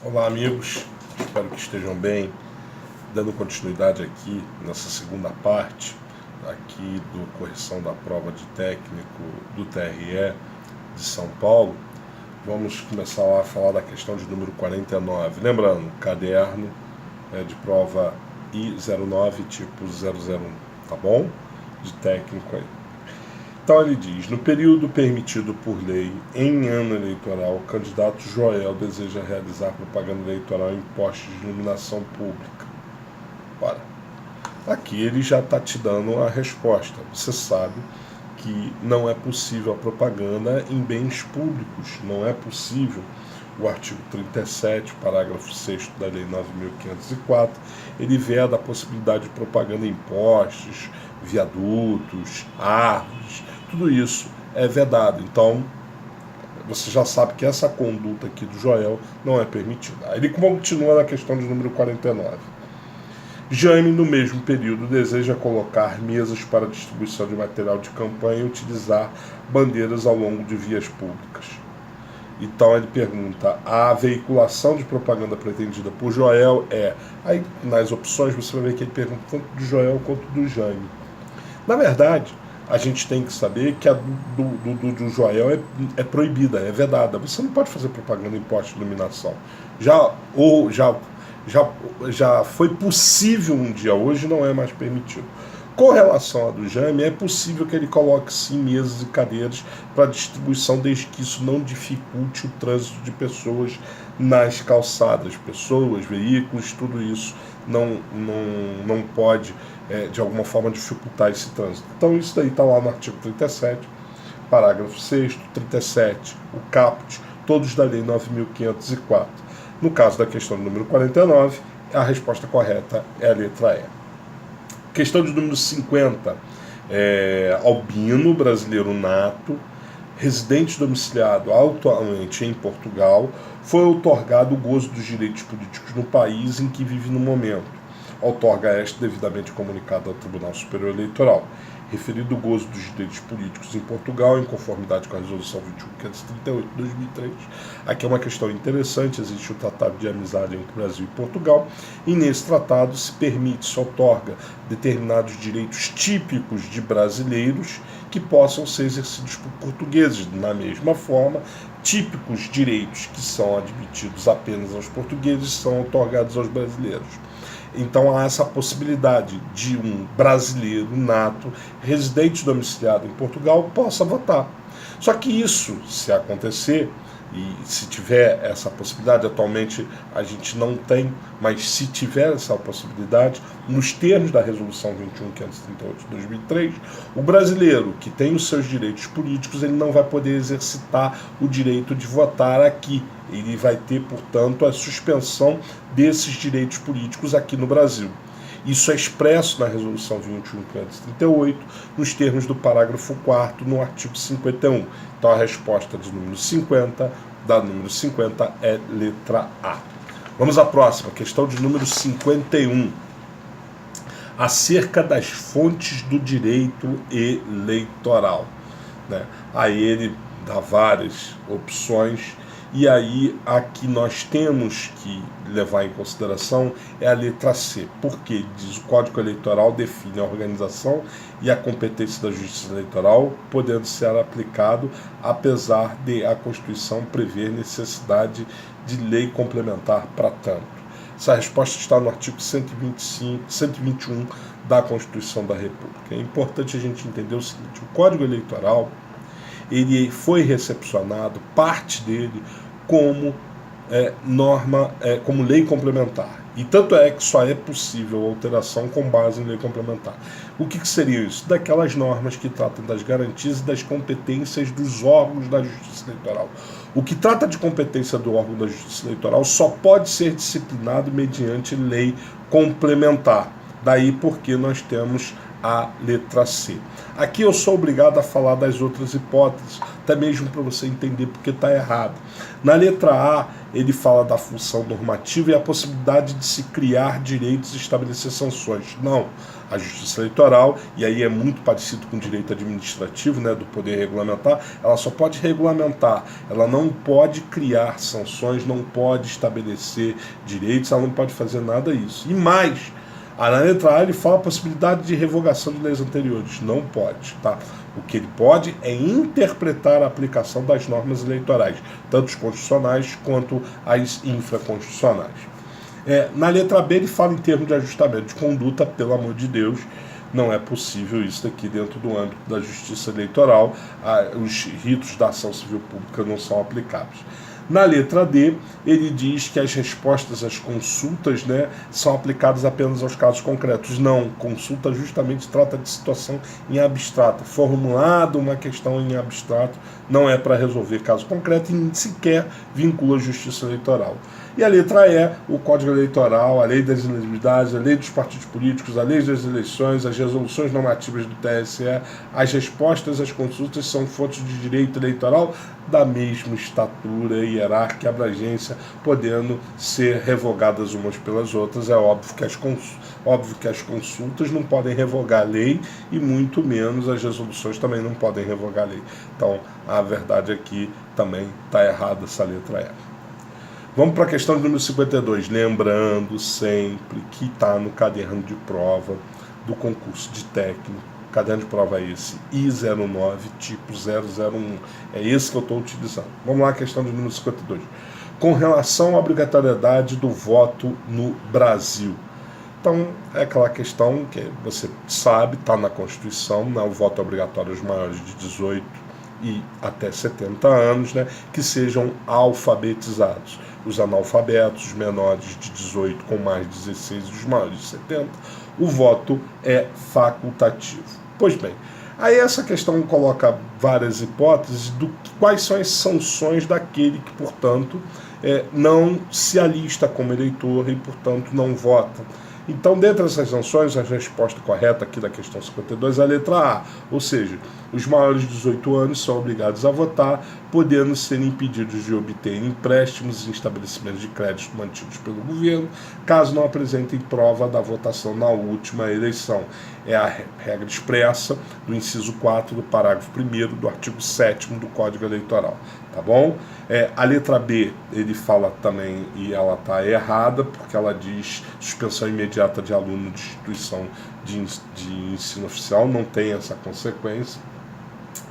Olá, amigos, espero que estejam bem. Dando continuidade aqui nessa segunda parte aqui do correção da prova de técnico do TRE de São Paulo, vamos começar a falar da questão de número 49. Lembrando, caderno de prova I09 tipo 001, tá bom? De técnico aí. Então ele diz: no período permitido por lei em ano eleitoral, o candidato Joel deseja realizar propaganda eleitoral em postos de iluminação pública. Ora, aqui ele já está te dando a resposta. Você sabe que não é possível a propaganda em bens públicos, não é possível. O artigo 37, parágrafo 6º da Lei 9.504, ele veda a possibilidade de propaganda em postes, viadutos, árvores, tudo isso é vedado. Então, você já sabe que essa conduta aqui do Joel não é permitida. Aí ele continua na questão de número 49. Jaime, no mesmo período, deseja colocar mesas para distribuição de material de campanha e utilizar bandeiras ao longo de vias públicas. Então ele pergunta: a veiculação de propaganda pretendida por Joel é... Aí nas opções você vai ver que ele pergunta tanto do Joel quanto do Jaime. Na verdade, a gente tem que saber que a do Joel é proibida, é vedada. Você não pode fazer propaganda em poste de iluminação. Já foi possível um dia, hoje não é mais permitido. Com relação à do Jaime, é possível que ele coloque sim mesas e cadeiras para distribuição, desde que isso não dificulte o trânsito de pessoas nas calçadas. Pessoas, veículos, tudo isso não pode, de alguma forma, dificultar esse trânsito. Então isso daí está lá no artigo 37, parágrafo 6º, 37, o caput, todos da Lei 9.504. No caso da questão número 49, a resposta correta é a letra E. Questão de número 50, albino, brasileiro nato, residente domiciliado atualmente em Portugal, foi outorgado o gozo dos direitos políticos no país em que vive no momento. Outorga esta devidamente comunicado ao Tribunal Superior Eleitoral. Referido o gozo dos direitos políticos em Portugal, em conformidade com a Resolução 21.538 de 2003. Aqui é uma questão interessante: existe o Tratado de Amizade entre o Brasil e Portugal, e nesse tratado se outorga determinados direitos típicos de brasileiros que possam ser exercidos por portugueses. Da mesma forma, típicos direitos que são admitidos apenas aos portugueses são outorgados aos brasileiros. Então há essa possibilidade de um brasileiro nato, residente domiciliado em Portugal, possa votar. Só que isso, se acontecer, e se tiver essa possibilidade, atualmente a gente não tem, mas se tiver essa possibilidade, nos termos da Resolução 21.538 de 2003, o brasileiro que tem os seus direitos políticos, ele não vai poder exercitar o direito de votar aqui. Ele vai ter, portanto, a suspensão desses direitos políticos aqui no Brasil. Isso é expresso na Resolução 21.538, nos termos do parágrafo 4º, no artigo 51. Então a resposta de número 50, da número 50, é letra A. Vamos à próxima, questão de número 51. Acerca das fontes do direito eleitoral. Aí ele dá várias opções. E aí, a que nós temos que levar em consideração é a letra C, porque diz: o Código Eleitoral define a organização e a competência da Justiça Eleitoral, podendo ser aplicado, apesar de a Constituição prever necessidade de lei complementar para tanto. Essa resposta está no artigo 121 da Constituição da República. É importante a gente entender o seguinte: o Código Eleitoral, ele foi recepcionado, parte dele, como norma, como lei complementar. E tanto é que só é possível alteração com base em lei complementar. O que seria isso? Daquelas normas que tratam das garantias e das competências dos órgãos da Justiça Eleitoral. O que trata de competência do órgão da Justiça Eleitoral só pode ser disciplinado mediante lei complementar. Daí porque nós temos a letra C. Aqui eu sou obrigado a falar das outras hipóteses, até mesmo para você entender porque está errado. Na letra A, ele fala da função normativa e a possibilidade de se criar direitos e estabelecer sanções. Não. A Justiça Eleitoral, e aí é muito parecido com o direito administrativo, né, do poder regulamentar, ela só pode regulamentar, ela não pode criar sanções, não pode estabelecer direitos, ela não pode fazer nada disso. E mais, na letra A ele fala a possibilidade de revogação de leis anteriores. Não pode, tá? O que ele pode é interpretar a aplicação das normas eleitorais, tanto as constitucionais quanto as infraconstitucionais. Na letra B ele fala em termos de ajustamento de conduta, pelo amor de Deus, não é possível isso daqui dentro do âmbito da justiça eleitoral, os ritos da ação civil pública não são aplicáveis. Na letra D, ele diz que as respostas às consultas, né, são aplicadas apenas aos casos concretos. Não, consulta justamente trata de situação em abstrato. Formulada uma questão em abstrato não é para resolver caso concreto e nem sequer vincula a justiça eleitoral. E a letra E, o Código Eleitoral, a Lei das Elegibilidades, a Lei dos Partidos Políticos, a Lei das Eleições, as resoluções normativas do TSE, as respostas às consultas são fontes de direito eleitoral da mesma estatura, hierárquica e abrangência, podendo ser revogadas umas pelas outras. É óbvio que as consultas não podem revogar a lei e muito menos as resoluções também não podem revogar a lei. Então, a verdade aqui também está errada essa letra E. Vamos para a questão de número 52, lembrando sempre que está no caderno de prova do concurso de técnico. O caderno de prova é esse, I09, tipo 001. É esse que eu estou utilizando. Vamos lá, a questão de número 52. Com relação à obrigatoriedade do voto no Brasil. Então, é aquela questão que você sabe, está na Constituição, né, o voto obrigatório aos maiores de 18 e até 70 anos, né, que sejam alfabetizados. Os analfabetos, os menores de 18 com mais de 16 e os maiores de 70, o voto é facultativo. Pois bem, aí essa questão coloca várias hipóteses do quais são as sanções daquele que, portanto, não se alista como eleitor e, portanto, não vota. Então, dentre essas sanções, a resposta correta aqui da questão 52 é a letra A, ou seja, os maiores de 18 anos são obrigados a votar, podendo ser impedidos de obter empréstimos em estabelecimentos de crédito mantidos pelo governo, caso não apresentem prova da votação na última eleição. É a regra expressa do inciso 4 do parágrafo 1º do artigo 7º do Código Eleitoral. Tá bom? A letra B, ele fala também, e ela está errada, porque ela diz suspensão imediata de aluno de instituição de ensino oficial, não tem essa consequência.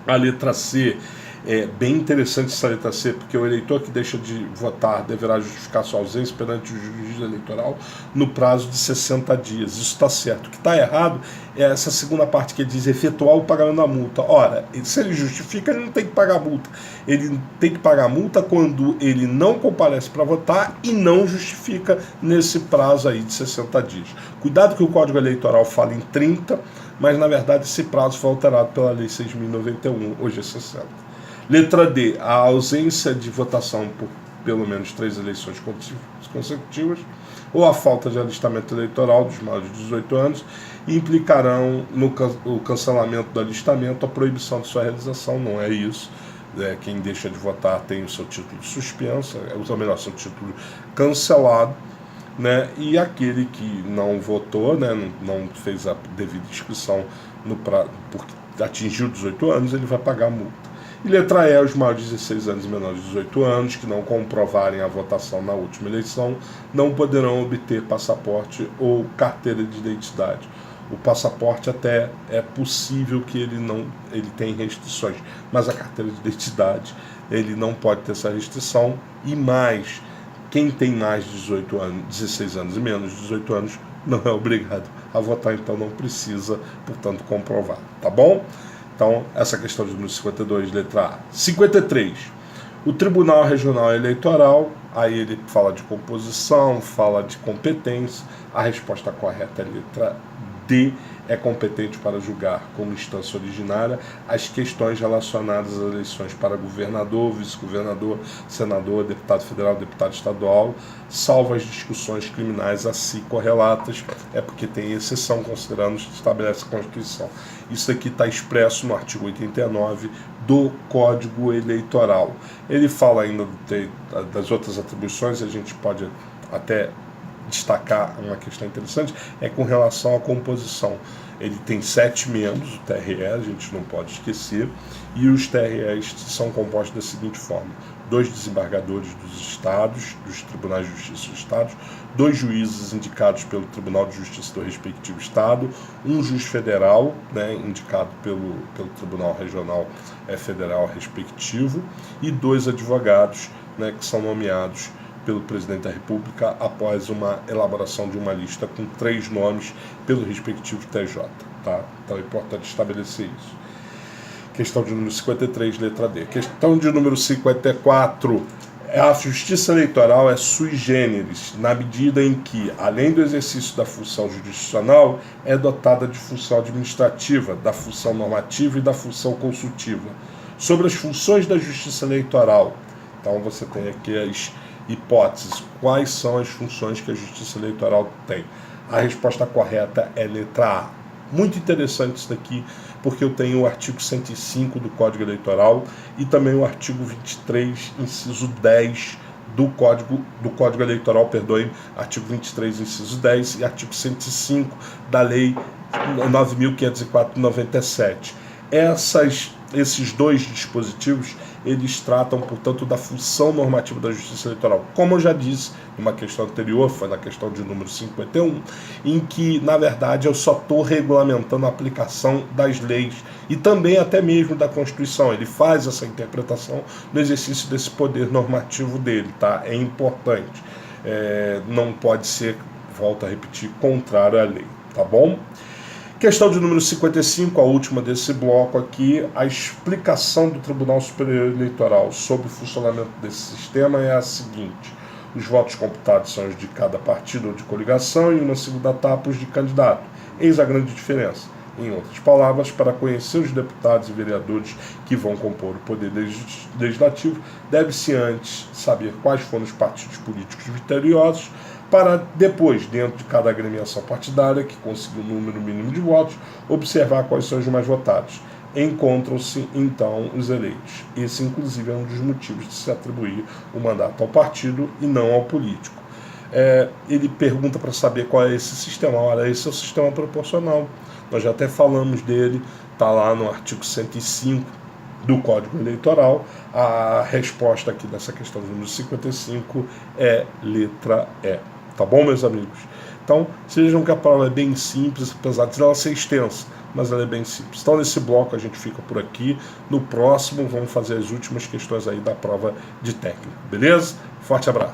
A letra C, é bem interessante essa letra C, porque o eleitor que deixa de votar deverá justificar sua ausência perante o juiz eleitoral no prazo de 60 dias. Isso está certo. O que está errado é essa segunda parte que diz efetuar o pagamento da multa. Ora, se ele justifica, ele não tem que pagar multa. Ele tem que pagar multa quando ele não comparece para votar e não justifica nesse prazo aí de 60 dias. Cuidado que o Código Eleitoral fala em 30, mas na verdade esse prazo foi alterado pela Lei 6.091, hoje é 60. Letra D, a ausência de votação por pelo menos 3 eleições consecutivas ou a falta de alistamento eleitoral dos maiores de 18 anos implicarão no cancelamento do alistamento, a proibição de sua realização. Não é isso. Quem deixa de votar tem o seu título suspenso, ou melhor, seu título cancelado, né? E aquele que não votou, né, não fez a devida inscrição porque atingiu 18 anos, ele vai pagar a multa. E letra E, os maiores de 16 anos e menores de 18 anos que não comprovarem a votação na última eleição não poderão obter passaporte ou carteira de identidade. O passaporte até é possível que ele tenha restrições, mas a carteira de identidade ele não pode ter essa restrição. E mais, quem tem mais de 18 anos, 16 anos e menos de 18 anos não é obrigado a votar, então não precisa, portanto, comprovar, tá bom? Então, essa questão de número 52, letra A. 53. O Tribunal Regional Eleitoral, aí ele fala de composição, fala de competência. A resposta correta é a letra D, é competente para julgar, como instância originária, as questões relacionadas às eleições para governador, vice-governador, senador, deputado federal, deputado estadual, salvo as discussões criminais a si correlatas, é porque tem exceção, considerando que estabelece a Constituição. Isso aqui está expresso no artigo 89 do Código Eleitoral. Ele fala ainda das outras atribuições, a gente pode até destacar uma questão interessante, é com relação à composição. Ele tem 7 membros, o TRE, a gente não pode esquecer, e os TREs são compostos da seguinte forma: 2 desembargadores dos estados, dos tribunais de justiça dos estados, 2 juízes indicados pelo Tribunal de Justiça do respectivo estado, um juiz federal, indicado pelo Tribunal Regional Federal respectivo, e 2 advogados, que são nomeados pelo presidente da República após uma elaboração de uma lista com 3 nomes pelo respectivo TJ. Tá? Então é importante estabelecer isso. Questão de número 53, letra D. Questão de número 54. A justiça eleitoral é sui generis, na medida em que, além do exercício da função jurisdicional, é dotada de função administrativa, da função normativa e da função consultiva. Sobre as funções da justiça eleitoral, então você tem aqui as hipóteses. Quais são as funções que a justiça eleitoral tem? A resposta correta é letra A. Muito interessante isso daqui, porque eu tenho o artigo 105 do Código Eleitoral e também o artigo 23, inciso 10 do Código Eleitoral, artigo 23, inciso 10 e artigo 105 da Lei 9.504/97. Esses 2 dispositivos, eles tratam, portanto, da função normativa da Justiça Eleitoral. Como eu já disse numa questão anterior, foi na questão de número 51, em que, na verdade, eu só estou regulamentando a aplicação das leis e também até mesmo da Constituição. Ele faz essa interpretação no exercício desse poder normativo dele, tá? É importante. Não pode ser, volto a repetir, contrário à lei, tá bom? Questão de número 55, a última desse bloco aqui, a explicação do Tribunal Superior Eleitoral sobre o funcionamento desse sistema é a seguinte: os votos computados são os de cada partido ou de coligação e uma segunda etapa os de candidato. Eis a grande diferença. Em outras palavras, para conhecer os deputados e vereadores que vão compor o poder legislativo, deve-se antes saber quais foram os partidos políticos vitoriosos, para depois, dentro de cada agremiação partidária que conseguiu o número mínimo de votos, observar quais são os mais votados. Encontram-se, então, os eleitos. Esse, inclusive, é um dos motivos de se atribuir o mandato ao partido e não ao político. Ele pergunta para saber qual é esse sistema. Olha, esse é o sistema proporcional. Nós já até falamos dele, está lá no artigo 105 do Código Eleitoral. A resposta aqui dessa questão do número 55 é letra E. Tá bom, meus amigos? Então, vejam que a prova é bem simples, apesar de ela ser extensa, mas ela é bem simples. Então, nesse bloco a gente fica por aqui. No próximo, vamos fazer as últimas questões aí da prova de técnica. Beleza? Forte abraço.